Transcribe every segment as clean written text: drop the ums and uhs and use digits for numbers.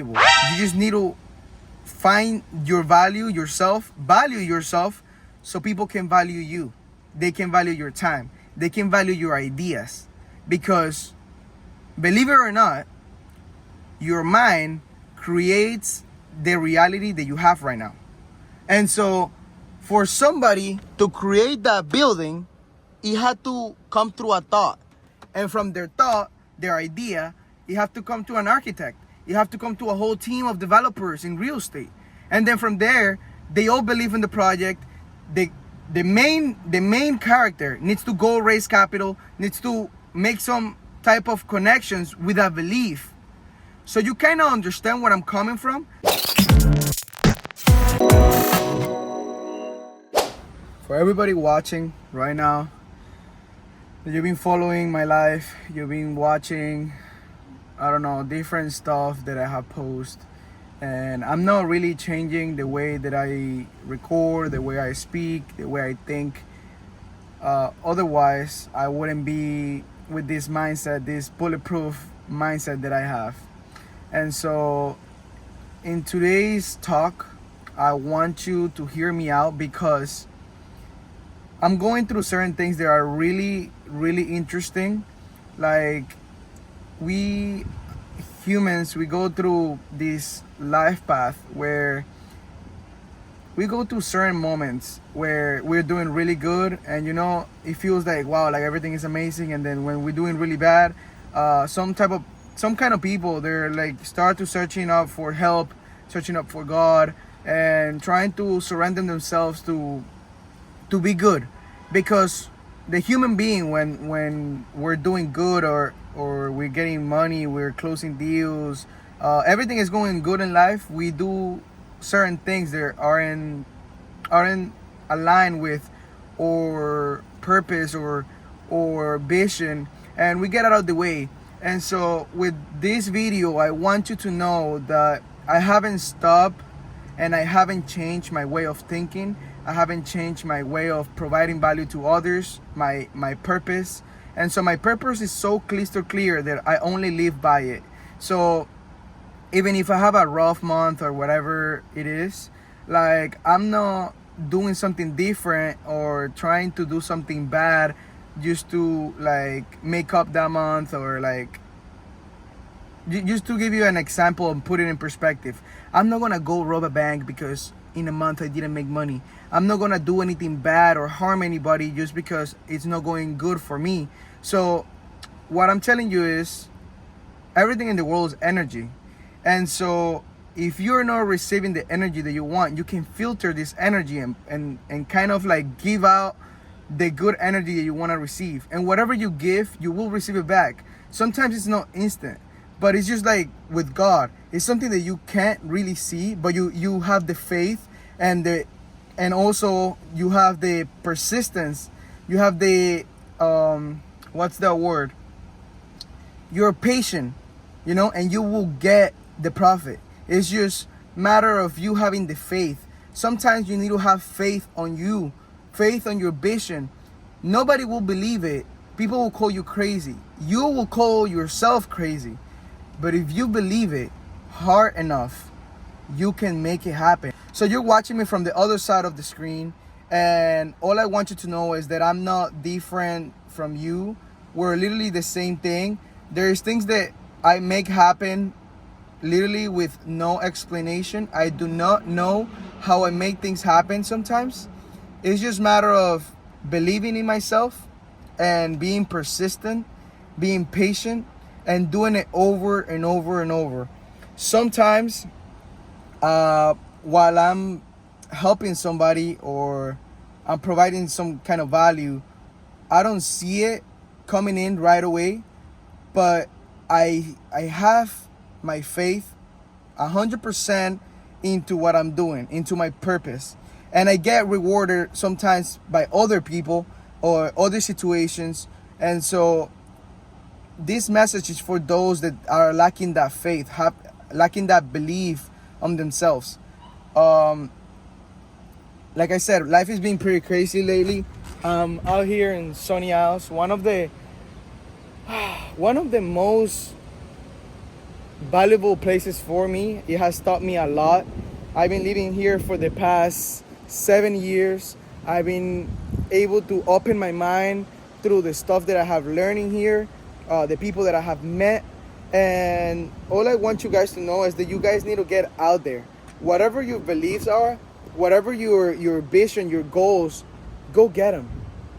You just need to find your value yourself, so people can value you. They can value your time. They can value your ideas. Because, believe it or not, your mind creates the reality that you have right now. And so, for somebody to create that building, it had to come through a thought. And from their thought, their idea, it have to come to an architect. You have to come to a whole team of developers in real estate. And then from there, they all believe in the project. The main character needs to go raise capital, needs to make some type of connections with a belief. So you kind of understand where I'm coming from? For everybody watching right now, you've been following my life, you've been watching, I don't know, different stuff that I have posted, and I'm not really changing the way that I record, the way I speak, the way I think. Otherwise, I wouldn't be with this mindset, this bulletproof mindset that I have. And so, in today's talk, I want you to hear me out, because I'm going through certain things that are really, really interesting. Like, we humans, we go through this life path where we go through certain moments where we're doing really good, and it feels like, wow, like everything is amazing. And then when we're doing really bad, some kind of people, they're like start to searching up for help, searching up for God, and trying to surrender themselves to be good. Because the human being, when we're doing good, or we're getting money, we're closing deals, everything is going good in life, we do certain things that aren't aligned with our purpose or vision, and we get out of the way. And so with this video, I want you to know that I haven't stopped, and I haven't changed my way of thinking. I haven't changed my way of providing value to others, my purpose. And so my purpose is so crystal clear that I only live by it. So even if I have a rough month or whatever it is, like, I'm not doing something different or trying to do something bad just to like make up that month, or like, just to give you an example and put it in perspective. I'm not gonna go rob a bank because in a month I didn't make money. I'm not gonna do anything bad or harm anybody just because it's not going good for me. So what I'm telling you is, everything in the world is energy. And so if you're not receiving the energy that you want, you can filter this energy and kind of like give out the good energy that you want to receive. And whatever you give, you will receive it back. Sometimes it's not instant, but it's just like with God. It's something that you can't really see, but you have the faith, and also you have the persistence. You have the what's the word? You're patient, and you will get the profit. It's just matter of you having the faith. Sometimes you need to have faith on you, faith on your vision. Nobody will believe it. People will call you crazy. You will call yourself crazy. But if you believe it hard enough, you can make it happen. So you're watching me from the other side of the screen, and all I want you to know is that I'm not different from you. We're literally the same thing. There's things that I make happen literally with no explanation. I do not know how I make things happen sometimes. It's just a matter of believing in myself and being persistent, being patient, and doing it over and over and over. Sometimes while I'm helping somebody or I'm providing some kind of value, I don't see it coming in right away, but I have my faith 100% into what I'm doing, into my purpose. And I get rewarded sometimes by other people or other situations. And so this message is for those that are lacking that faith, lacking that belief on themselves. Like I said, life has been pretty crazy lately. Out here in Sunny Isles, one of the most valuable places for me. It has taught me a lot. I've been living here for the past 7 years. I've been able to open my mind through the stuff that I have learned in here, the people that I have met. And all I want you guys to know is that you guys need to get out there. Whatever your beliefs are, whatever your vision, your goals, go get them.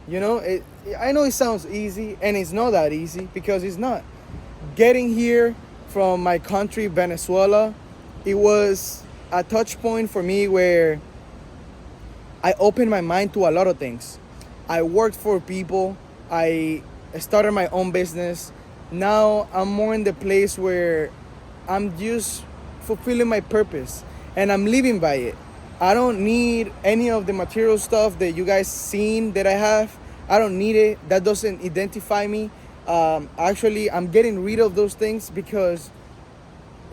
You know, I know it sounds easy, and it's not that easy, because it's not. Getting here from my country, Venezuela, it was a touch point for me where I opened my mind to a lot of things. I worked for people. I started my own business. Now I'm more in the place where I'm just fulfilling my purpose and I'm living by it. I don't need any of the material stuff that you guys seen that I have. I don't need it. That doesn't identify me. Actually, I'm getting rid of those things because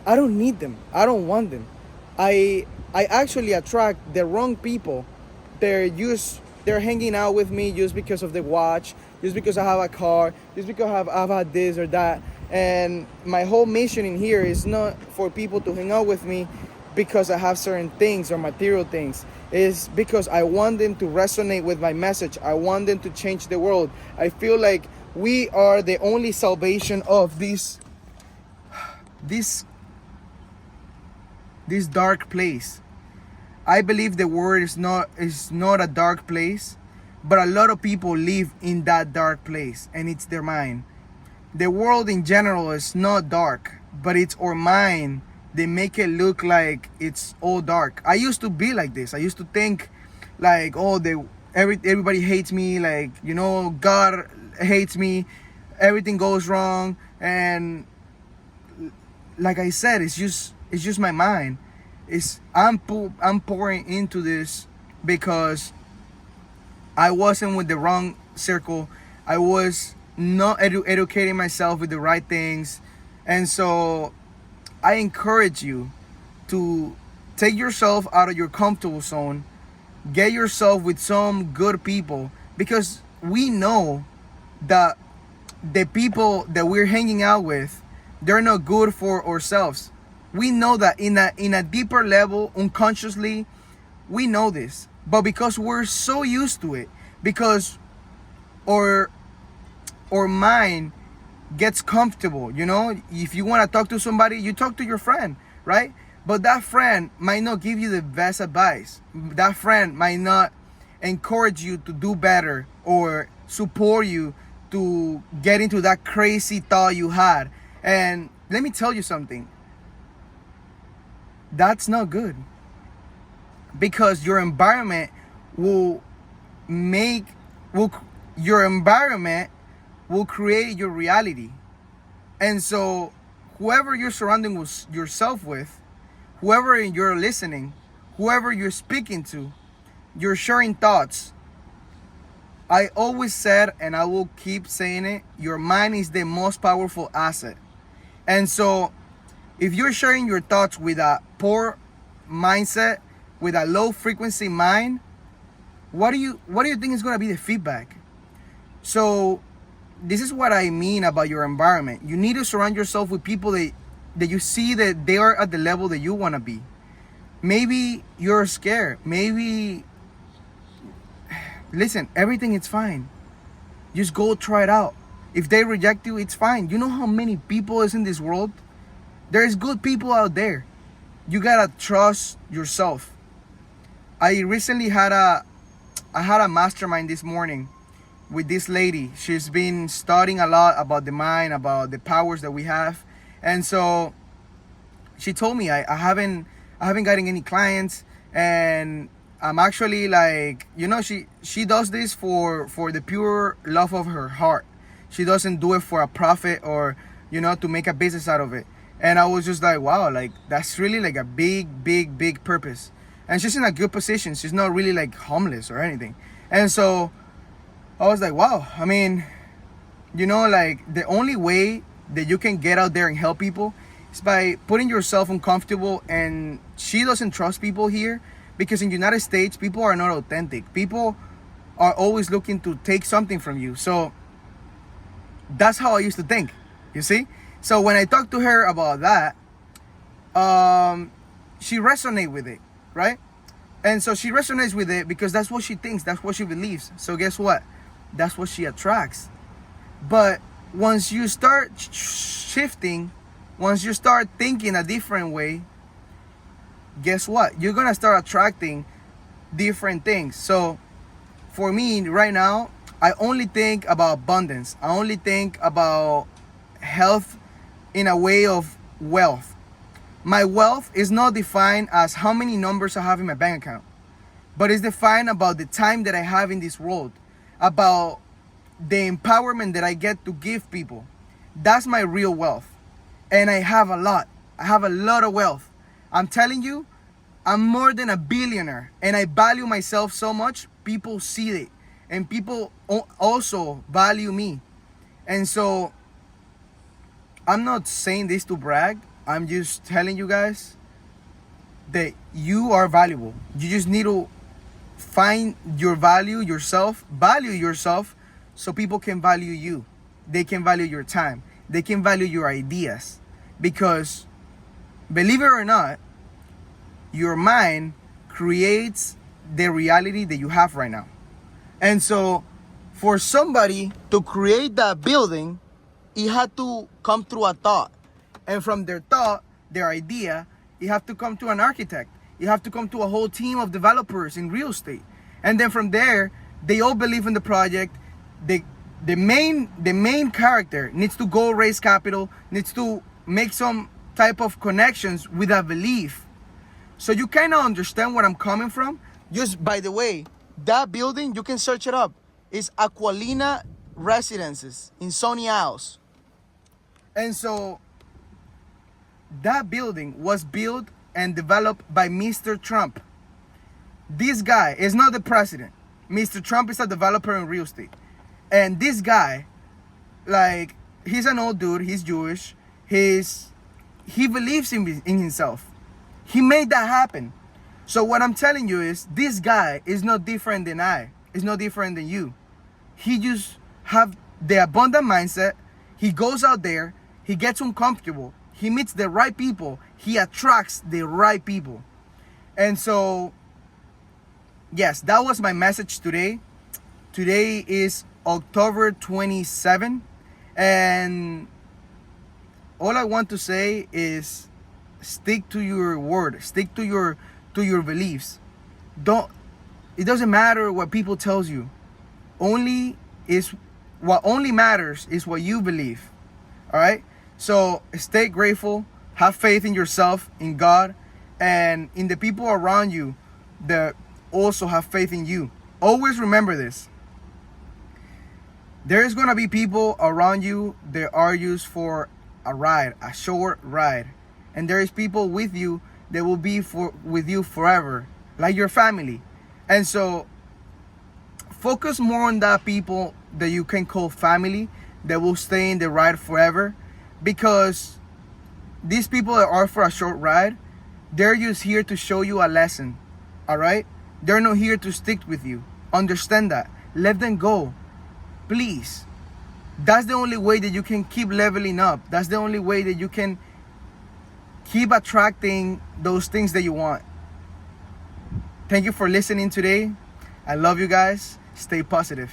I don't need them. I don't want them. I actually attract the wrong people. They're hanging out with me just because of the watch, just because I have a car, just because I've had this or that. And my whole mission in here is not for people to hang out with me because I have certain things or material things. It's because I want them to resonate with my message. I want them to change the world. I feel like we are the only salvation of this dark place. I believe the world is not a dark place, but a lot of people live in that dark place, and it's their mind. The world in general is not dark, but it's our mind. They make it look like it's all dark. I used to be like this. I used to think like, oh, everybody hates me, like, you know, God hates me, everything goes wrong. And like I said, it's just my mind. I'm pouring into this because I wasn't with the wrong circle. I was not educating myself with the right things. And so I encourage you to take yourself out of your comfortable zone, get yourself with some good people, because we know that the people that we're hanging out with, they're not good for ourselves. We know that in a deeper level, unconsciously, we know this. But because we're so used to it, because our mind gets comfortable, you know, if you want to talk to somebody, you talk to your friend, right? But that friend might not give you the best advice. That friend might not encourage you to do better or support you to get into that crazy thought you had. And let me tell you something. That's not good, because your environment will create your reality. And so whoever you're surrounding yourself with, whoever you're listening, whoever you're speaking to, you're sharing thoughts. I always said, and I will keep saying it, your mind is the most powerful asset. And so if you're sharing your thoughts with a poor mindset, with a low frequency mind, what do you think is going to be the feedback? So this is what I mean about your environment. You need to surround yourself with people that you see that they are at the level that you want to be. Maybe you're scared. Maybe, listen, everything is fine. Just go try it out. If they reject you, it's fine. You know how many people is in this world? There's good people out there. You gotta trust yourself. I recently had a mastermind this morning with this lady. She's been studying a lot about the mind, about the powers that we have. And so she told me I haven't gotten any clients, and I'm actually like, you know, she does this for the pure love of her heart. She doesn't do it for a profit or, you know, to make a business out of it. And I was just like, wow, like that's really like a big purpose. And she's in a good position. She's not really like homeless or anything. And so I was like, wow, I mean, you know, like the only way that you can get out there and help people is by putting yourself uncomfortable. And she doesn't trust people here because in the United States, people are not authentic. People are always looking to take something from you. So that's how I used to think, you see? So when I talked to her about that, she resonated with it, right? And so she resonates with it because that's what she thinks, that's what she believes. So guess what? That's what she attracts. But once you start shifting, once you start thinking a different way, guess what? You're gonna start attracting different things. So for me right now, I only think about abundance. I only think about health in a way of wealth. My wealth is not defined as how many numbers I have in my bank account, but it's defined about the time that I have in this world, about the empowerment that I get to give people. That's my real wealth. And I have a lot. I have a lot of wealth. I'm telling you, I'm more than a billionaire, and I value myself so much. People see it, and people also value me. And so I'm not saying this to brag. I'm just telling you guys that you are valuable. You just need to find your value yourself, so people can value you. They can value your time. They can value your ideas. Because believe it or not, your mind creates the reality that you have right now. And so for somebody to create that building, it had to come through a thought. And from their thought, their idea, it have to come to an architect. You have to come to a whole team of developers in real estate. And then from there, they all believe in the project. The main character needs to go raise capital, needs to make some type of connections with a belief. So you kind of understand where I'm coming from. Just by the way, that building, you can search it up. It's Aquilina Residences in Sonny Isles. And so that building was built and developed by Mr. Trump. This guy is not the president. Mr. Trump is a developer in real estate. And this guy, like, he's an old dude, he's Jewish, he believes in himself. He made that happen. So what I'm telling you is, this guy is not different than I. Is not different than you. He just have the abundant mindset. He goes out there, he gets uncomfortable, he meets the right people, he attracts the right people. And so, yes, that was my message today. Today is October 27, and all I want to say is stick to your word, stick to your beliefs. It doesn't matter what people tells you. What only matters is what you believe. All right? So stay grateful, have faith in yourself, in God, and in the people around you that also have faith in you. Always remember this. There's going to be people around you that are used for a ride, a short ride. And there is people with you that will be with you forever, like your family. And so focus more on that people that you can call family, that will stay in the ride forever. Because these people that are for a short ride, they're just here to show you a lesson. All right? They're not here to stick with you. Understand that. Let them go. Please. That's the only way that you can keep leveling up. That's the only way that you can keep attracting those things that you want. Thank you for listening today. I love you guys. Stay positive.